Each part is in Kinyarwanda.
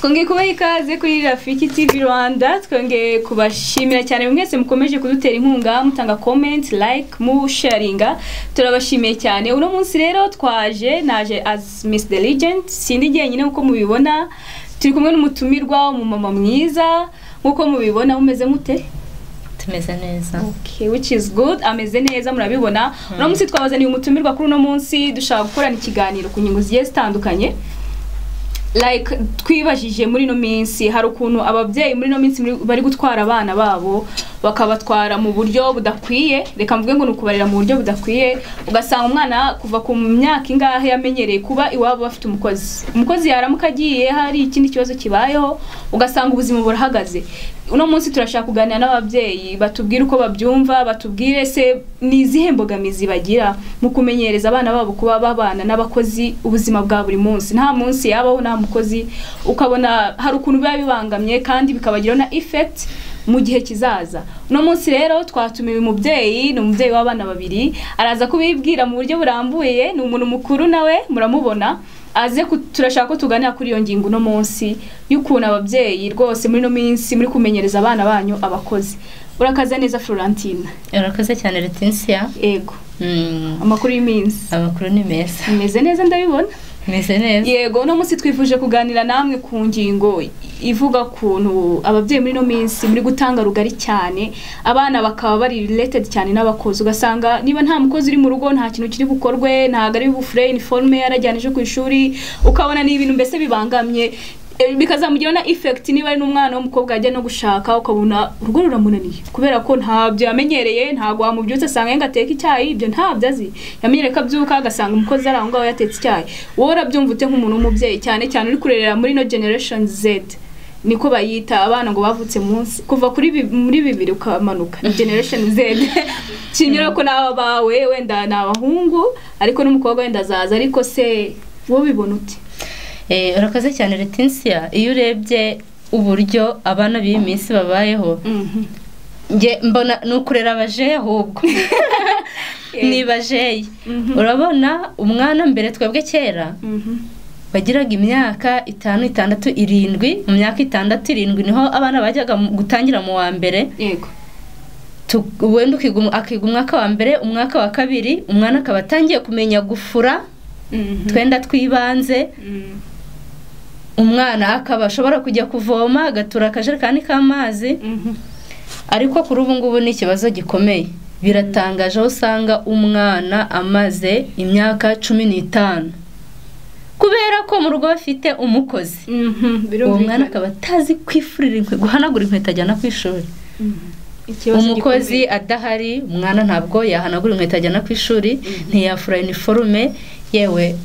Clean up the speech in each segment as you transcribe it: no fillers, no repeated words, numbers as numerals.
twongeye kubaha ikaze kuri Rafiki TV Rwanda, twongeye kubashimira cyane mwese mukomeje kudutera inkunga, mutanga comment, like, mu sharinga. Turabashimiye cyane. Uno munsi rero naje as Miss the Legend, sindi jyenyine uko mubibona. Turi kumwe n'umutumirwa, umumama mwiza, uko mubibona umeze mute? Tumeze neza. Okay, which is good. Ameze neza murabibona. Uno munsi twabazaniye umutumirwa kuri uno munsi dushaka gukorana ikiganiro ku nyungu zigiye zitandukanye. Like twibajije muri no minsi hari ukuntu ababyeyi muri no minsi bari gutwara abana babo bakabatwara mu buryo budakwiye, reka mvuge ngo nukubarira mu buryo budakwiye, ugasanga umwana kuva ku myaka ingahe yamenyereye kuba iwabo bafite umukozi yaramuka agiye hari ikindi kibazo kibayeho ugasanga ubuzima burahagaze. Uno munsi turashaka kuganira n'ababyeyi batubwira uko babyumva, batubwire se nizihe mbogamizi bagira mu kumenyereza abana babo kuba babana n'abakozi ubuzima bwa buri munsi. Nta munsi yabaho nta mukozi ukabona hari ukuntu biba bibangamye kandi bikabagiraho na effect mu gihe kizaza. Uno munsi rero twatumiye umubyeyi, ni umubyeyi w'abana babiri, araza kubibwira mu buryo burambuye, ni umuntu mukuru nawe muramubona. Aze turashaka ko tuganira kuri iyo ngingo no munsi y'ukuntu ababyeyi rwose muri no minsi muri kumenyereza abana banyu abakozi. Urakaza neza Florentine. Urakaze cyane Leticia. Yego. Amakuru y'iminsi. Amakuru ni meza. Meze neza ndabibona. Meze neza. Yego, no munsi twifuje kuganira namwe ku ngingo ivuga kuntu ababyeyi muri no minsi muri gutanga rugari cyane, abana bakaba bari related cyane n'abakozi. Ugasanga niba nta mukozi uri mu rugo nta kintu kiri bukorwe, ntago ari bufure uniforme yarajyanije ku ishuri, ukabona ni ibintu mbese bibangamye bikazamugira na effect niba ari n'umwana w'umukobwa ajya no gushaka ukabona urugo ruramunaniye kubera ko ntabyo yamenyereye, ntago wamubyutse asanga yengateka icyayi, ibyo ntabyo azi, yamenyereye kabyuka agasanga umukozi ari aho ngaho yatetse icyayi. Wowe urabyumva ute nk'umuntu w'umubyeyi cyane cyane uri kurerera muri no generation Z, niko bayita abana ngo bavutse munsi kuva kuri muri 2 ukamanuka generation Z kinyura ko nawe bawe wenda nabahungu ariko n'umukobwa wenda zaza, ariko se wowe bibona ute? Urakaze cyane Leticia. Iyo urebye uburyo abana b'iyi minsi babayeho, nge mbona nukurera abaje ahubwo nibaje. Urabona umwana mbere twebwe kera bagiraga imyaka 5, 6, 7. Mu myaka 6, 7 niho abana bajyaga gutangira mu wa mbere. Yego. Wenda akiga umwaka wa mbere, umwaka wa kabiri, umwana akaba atangiye kumenya gufura twenda twibanze. Umwana akaba ashobora kujya kuvoma agatura akajerekani k'amazi. Ariko kuri ubu ngubu ni ikibazo gikomeye. Biratangaje aho usanga umwana amaze imyaka 15 kubera ko mu rugo bafite umukozi. Uwo mwana akaba atazi kwifurira guhanagura inkweto ajyana ku ishuri. Umukozi adahari umwana ntabwo yahanagura inkweto ajyana ku ishuri, ntiyafura uniforme. Yewe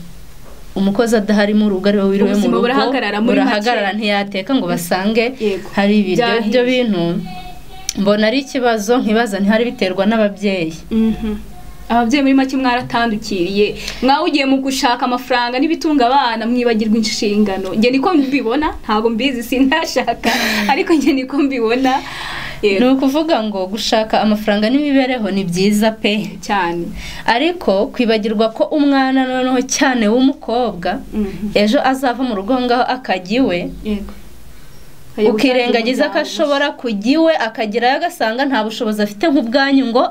umukozi adahari mu rugo ari we wiriwe mu rugo burahagarara ntiyateka ngo basange hari ibiryo. Byo bintu mbona ari ikibazo, nkibaza ntihari biterwa n'ababyeyi. Ababyeyi muri make mwaratandukiriye, mwawugiye mu gushaka amafaranga n'ibitunga abana mwibagirwa inshingano. Nge niko mbibona, ntago mbizi sindashaka ariko nge niko mbibona. No kuvuga ngo gushaka amafaranga n'imibereho ni byiza pe cyane, ariko kwibagirwa ko umwana noneho cyane w'umukobwa ejo azava mu rugo ngaho akagiwe. Yego. Ukirengagiza ko ashobora kugiwe akagira agasanga nta bushobozi afite nk'ubwanyu ngo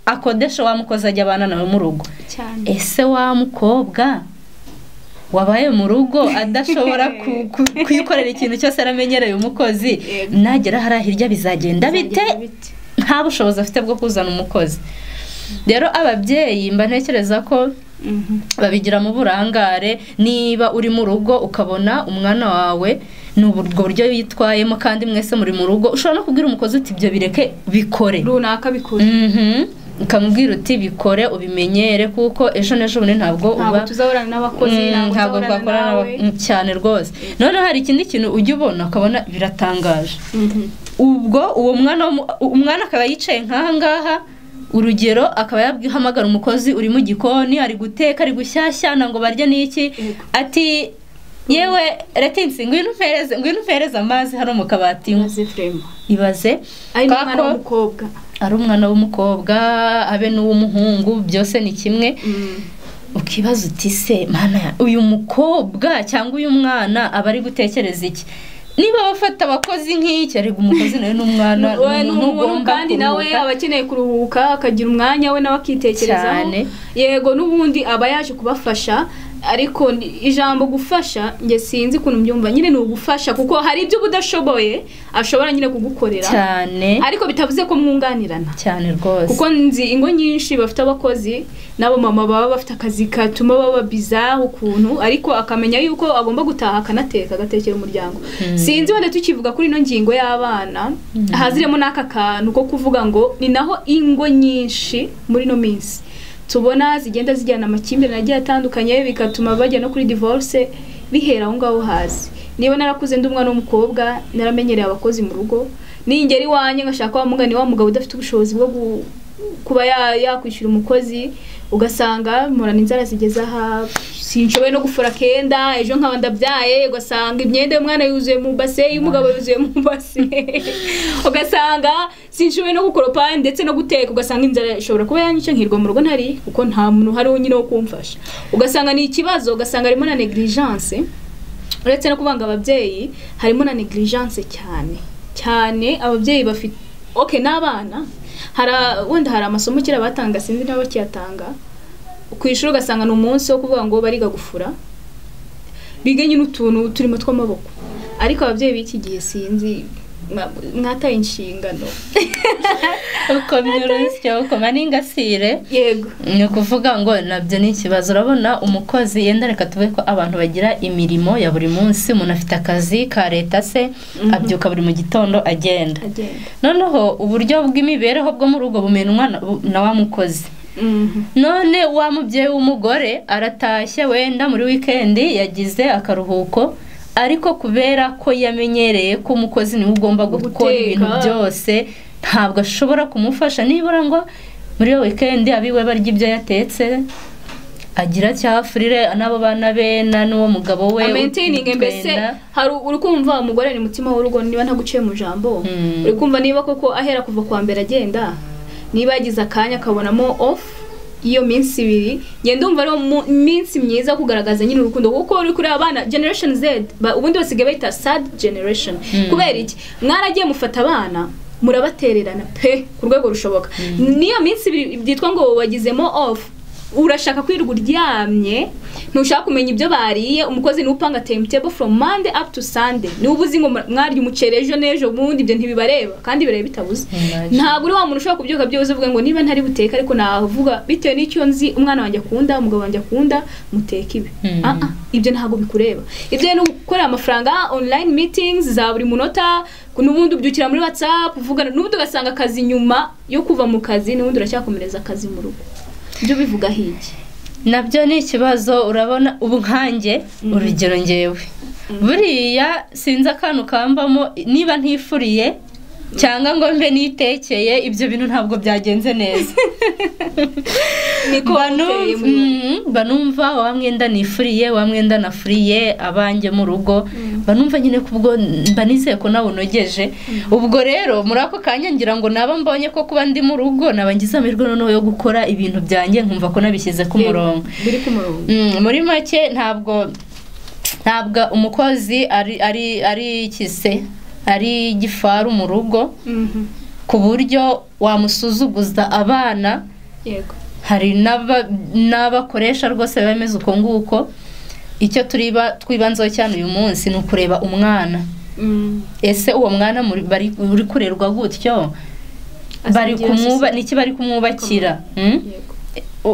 akodesha wa mukozi ajya abana nawe mu rugo. Ese wa mukobwa wabaye mu rugo adashobora kwikorera ikintu cyose aramenyereye umukozi, nagera hari hirya bizagenda bite? Nta bushobozi afite bwo kuzana umukozi. Rero ababyeyi mba ntekereza ko babigira mu burangare. Niba uri mu rugo ukabona umwana wawe n'ubwo buryo yitwayemo kandi mwese muri mu rugo, ushobora no kubwira umukozi uti ibyo bireke bikore runaka bikore. Ukamubwira uti bikore ubimenyere kuko ejo n'ejo bundi ntabwo tuzahorana n'abakozi, ntabwo twakorana cyane rwose. None hari ikindi kintu ujya ubona ukabona biratangaje. Ubwo uwo umwana akaba yicaye nk'aha ngaha, urugero akaba yahamagara umukozi uri mu gikoni ari guteka ari gushyashyana ngo barye n'iki, ati yewe Letinsi ngwino mpereze amazi hano mu kabati. Ibaze ari umwana w'umukobwa abe n'uw'umuhungu byose ni kimwe. ukibaza uti se mana uyu mukobwa cyangwa uyu mwana aba ari gutekereza iki? niba bafata abakozi nk'iki ariko umukozi nawe n'umwana n'umuntu kandi nawe abakeneye kuruhuka akagira umwanya we nawe akitekerezaho yego n'ubundi aba yaje kubafasha ariko ijambo gufasha nge sinzi kuntu mbyumva nyine ni ugufasha kuko hari ibyo budashoboye ashobora nyine kugukorera cyane ariko bitavuze ko mwunganirana cyane rwose kuko nzi ingo nyinshi bafite abakozi nabo mama baba bafite akazi katuma baba bizaho ukuntu ariko akamenya yuko agomba gutaha akanateka agatekera umuryango sinzi wenda tukivuga kuri ino ngingo y'abana haziremo n'aka kantu ko kuvuga ngo ni naho ingo nyinshi muri no minsi tubona zigenda zijyana amakimbirane agiye atandukanye bigatuma bajya no kuri divorce bihera aho ngaho hasi niba narakuze ndi umwana w'umukobwa naramenyereye abakozi mu rugo ningeri wanye ngashaka wa mugani wa mugabo udafite ubushobozi bwo kuba yakwishyura umukozi ugasanga murana inzara zigeze aha sinshoboye no gufura kenda ejo nkaba ndabyaye ugasanga imyenda y'umwana yuzuye mu base y'umugabo yuzuye mu base ugasanga sinshoboye no gukoropa ndetse no guteka ugasanga inzara ishobora kuba yanyice nkirwa mu rugo ntari kuko nta muntu hari nyine wo kumfasha ugasanga ni ikibazo ugasanga harimo na negligence uretse no kubanga ababyeyi harimo na negligence cyane ababyeyi bafite n'abana wenda hari amasomo kera batanga sinzi nabo kiyatanga ku ishuri ugasanga ni umunsi wo kuvuga ngo bariga gufura bigenye n'utuntu turimo tw'amaboko ariko ababyeyi b'iki gihe sinzi mwataye inshingano uko byoroshye uko maningasire yego ni ukuvuga ngo nabyo ni ikibazo urabona umukozi yenda reka tuvuge ko abantu bagira imirimo ya buri munsi umuntu afite akazi ka leta se abyuka buri mu gitondo agenda noneho uburyo bw'imibereho bwo mu rugo bumenwa na wa mukozi none wa mubyeyi w'umugore aratashye wenda muri weekend yagize akaruhuko ariko kubera ko yamenyereye ko umukozi niwe ugomba gukora ibintu byose ntabwo ashobora kumufasha nibura ngo muri weekend abiwe barya ibyo yatetse agira cyafurire nabo bana be n'uwo mugabo we maintaining mbese hari urukumva umugore ni mutima w'urugo niba ntaguciye mu jambo uri kumva niba koko ahera kuva kwa mbere agenda niba yagize akanya akabonamo off iyo minsi ibiri ngenda umva ari minsi myiza kugaragaza nyine urukundo kuko uri kuri abana generation Z ubundi basigaye bayita sad generation kubera iki mwaragiye mufata abana murabatererana pe ku rwego rushoboka niyo minsi ibiri byitwa ngo bagizemo off urashaka kwirirwa uryamye ntushaka kumenya ibyo bariye umukozi n'upanga timetable from Monday up to Sunday ni ubuzi ngo mwarya umucere ejo nejo bundi ibyo ntibibareba kandi bireba bitabuze ntabwo uri wa muntu ushaka kubyuka byose uvuga ngo niba ntari buteka ariko navuga bitewe n'icyo nzi umwana wanjye akunda umugabo wanjye akunda muteka ibi ibyo ntabwo bikureba ibyo no gukorera amafaranga online meetings za buri munota n'ubundi ubyukira muri WhatsApp uvugana n'ubundi ugasanga akazi nyuma yo kuva mu kazi n'ubundi uracyakomereza akazi mu rugo ibyo bivuga hiki nabyo ni ikibazo urabona ubu nkanjye urugero ngewe buriya sinzi akantu kambamo niba ntifuriye cyangwa ngo mbe nitekeye ibyo bintu ntabwo byagenze neza banumva wa mwenda nifuriye wa mwenda nafuriye abanjye mu rugo banumva nyine kubwo banizeye ko nawe unogeje ubwo rero muri ako kanya ngira ngo naba mbonye ko kuba ndi mu rugo nabangiza amirwe noneho yo gukora ibintu byanjye nkumva ko nabishyize ku murongo muri make ntabwo umukozi ari ikise ari igifaru mu rugo ku buryo wamusuzuguza abana yego hari n'abakoresha rwose bameze uko nguko icyo twibanzeho cyane uyu munsi ni ukureba umwana ese uwo mwana uri kurerwa gutyo niki bari kumwubakira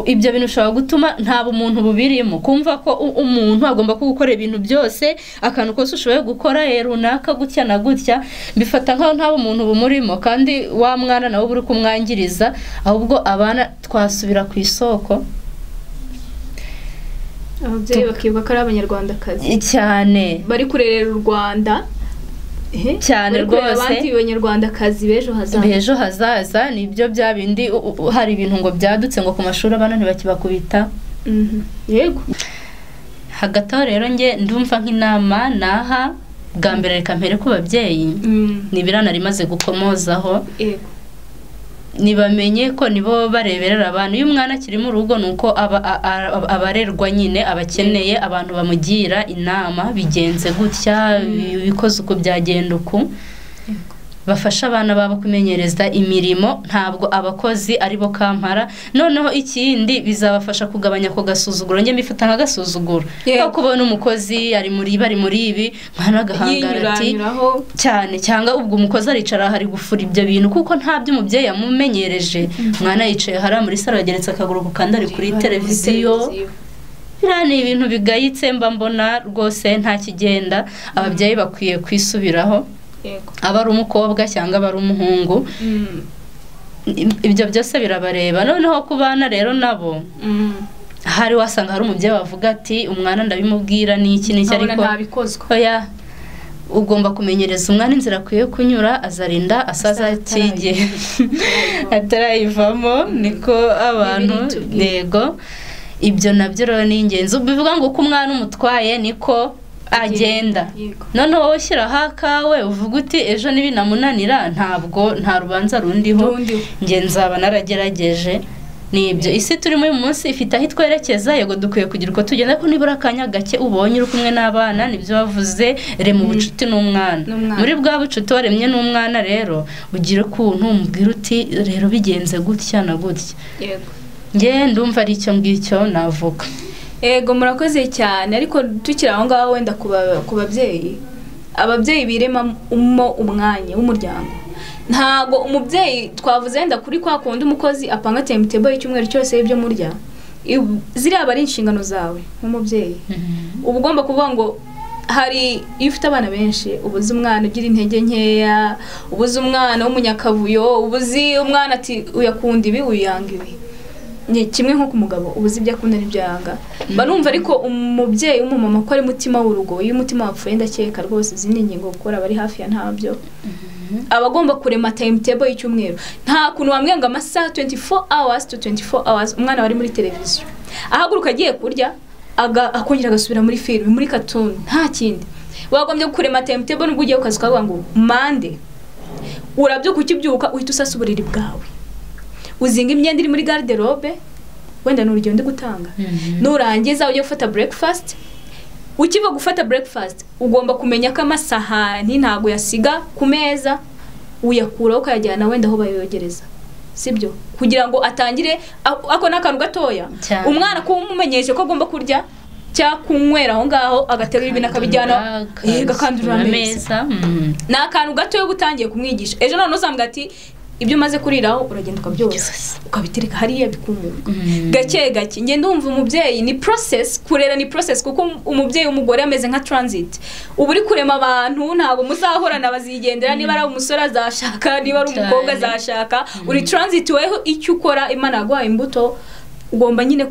ibyo bintu ushobora gutuma nta bumuntu bubirimo kumva ko umuntu agomba kugukorera ibintu byose akantu kose ushoboye gukora runaka gutya na gutya bifata nkaho nta bumuntu bumurimo kandi wa mwana nawe uri kumwangiriza ahubwo abana twasubira ku isoko ababyeyi bakibuka ko ari abanyarwandakazi cyane bari kurerera u Rwanda cyane rwose abandi banyarwandakazi bejo hazaza nibyo bya bindi hari ibintu ngo byadutse ngo ku mashuri abana ntibakibakubita yego hagati aho rero nge ndumva nk'inama naha bwa mbere reka mpere ku babyeyi nibirana rimaze gukomozaho yego nibamenye ko nibo bareberera abantu. Iyo umwana akiri mu rugo nuko abarerwa nyine abakeneye abantu bamugira inama, bigenze gutya, bikoze uko byagenda uku, bafasha abana babo kumenyereza imirimo, ntabwo abakozi aribo kampara. Noneho ikindi bizabafasha kugabanya ko gasuzuguro, nge mbifata nka gasuzuguro ko kubona umukozi ari muri ibi mwana gahangara ati cyane, cyangwa ubwo umukozi aricara hari gufura ibyo bintu kuko nta by'umubyeyi yamumenyereje. Mwana yicaye hari muri salo yageretse akaguru kandi ari kuri televiziyo. Biriya ni ibintu bigayitse, mba mbona rwose nta kigenda. Ababyeyi bakwiye kwisubiraho, aba ari umukobwa cyangwa aba ari umuhungu, ibyo byose birabareba. Noneho ku bana rero nabo hari wasanga hari umubyeyi wavuga ati umwana ndabimubwira n'iki ariko oya, ugomba kumenyereza umwana inzira akwiye kunyura, azarinda asaza atige atarayivamo. Niko abantu yego, ibyo nabyo rero ni ingenzi. Bivuga ngo uko umwana umutwaye niko agenda. Noneho wowe shyiraho akawe uvuga uti ejo nibinamunanira nta rubanza rundiho, nge nzaba naragerageje. Nibyo isi turimo uyu munsi ifite aho itwerekeza. Yego dukwiye kugira uko tugenda, ko nibura akanya gake ubonye uri kumwe n'abana. Nibyo bavuze rema ubucuti n'umwana. Muri bwa bucuti waremye n'umwana rero ugire ukuntu umubwira uti rero bigenze gutya na gutya. Nge ndumva ari icyo ngicyo navuga. Ego murakoze cyane. Ariko tukira aho ngaho wenda ku babyeyi, ababyeyi birema umwanya w'umuryango. Ntago umubyeyi twavuze wenda kuri kwa kundi umukozi apanga timetable y'icyumweru cyose y'ibyo murya, ziriya bari inshingano zawe nk'umubyeyi. Uba ugomba kuvuga ngo hari iyo ufite abana benshi, ubuze umwana ugira intege nkeya, ubuze umwana w'umunyakavuyo, ubuze umwana ati uyakunda ibi uyanga ibi, ni kimwe nko ku mugabo ubuze ibyo akunda n'ibyo yanga. Barumva ariko umubyeyi w'umumama ko ari mutima w'urugo, iyo umutima wapfuye ndakeka rwose izindi ngingo gukora bari hafi ya ntabyo. Abagomba kurema timetable y'icyumweru. Nta kuntu wambwiye ngo amasaha 24 hours to 24 hours umwana bari muri televiziyo ahaguruka agiye kurya akongera agasubira muri film, muri cartoon, nta kindi. Wagombye kurema timetable n'ubwo ugiye ukazi kavuga ngo mande urabyuka ukibyuka uhita usasa uburiri bwawe, uzinga imyenda iri muri garderobe, wenda n'urugendo ndi gutanga. Nurangiza ujye gufata breakfast. Ukiva gufata breakfast ugomba kumenya ko amasahani ntago yasiga ku meza, uyakura ukayajyana wenda aho bayogereza, sibyo? Kugira ngo atangire ako n'akantu gatoya umwana kumumenyeshe ko agomba kurya cya kunywera aho ngaho, agaterura ibintu akabijyana gakandurira ameza. N'akantu gatoya gutangiye kumwigisha. Ejo none uzambwa ati ibyo maze kuriraho uragenda ukabyoza ukabitereka hariya bikumurwa gake gake. Nge ndumva umubyeyi ni process, kurera ni process, kuko umubyeyi umugore ameze nka transit. Ubu uri kurema abantu, ntabwo muzahorana bazigendera. Niba ari umusore azashaka, niba ari umukobwa azashaka, uri transit. Weho icyo ukora Imana yaguhaye imbuto, ugomba nyine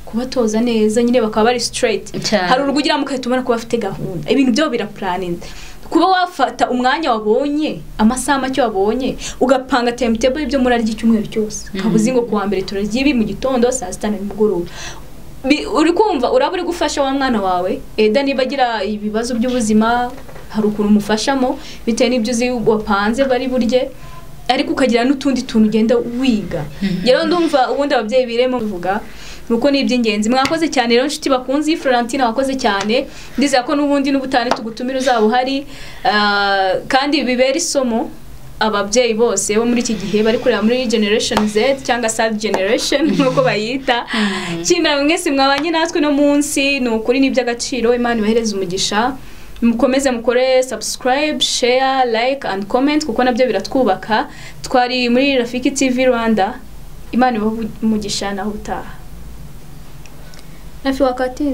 kubatoza neza, nyine bakaba bari straight. Hari urugugira mukahita kuba afite gahunda, ibintu byo biraplanined. Kuba wafata umwanya wabonye, amasaha make wabonye, ugapanga timetable y'ibyo muri arya icyumweru cyose. Kabuzi ngo kuwa mbere turarya ibi mu gitondo, saa sita na nimugoroba. Uri kumva uraba uri gufasha wa mwana wawe. Eda niba agira ibibazo by'ubuzima, hari ukuntu umufashamo bitewe n'ibyo uzi wapanze bari burye, ariko ukagira n'utundi tuntu ugenda wiga. Rero ndumva ubundi ababyeyi biremo kuvuga nuko ni iby'ingenzi. Mwakoze cyane rero nshuti bakunzi. Florentine wakoze cyane, ndizera ko n'ubundi n'ubutane tugutumira uzaba uhari, kandi bibera isomo ababyeyi bose bo muri iki gihe bari kureba muri generation Z cyangwa third generation nkuko bayita. Kimera mwese mwabanye natwe no munsi, ni ukuri n'iby'agaciro. Imana ibahereze umugisha. Mukomeze mukore subscribe, share, like and comment kuko nabyo biratwubaka. Twari muri Rafiki TV Rwanda. Imana ibahe umugisha naho utaha. Nafi wakati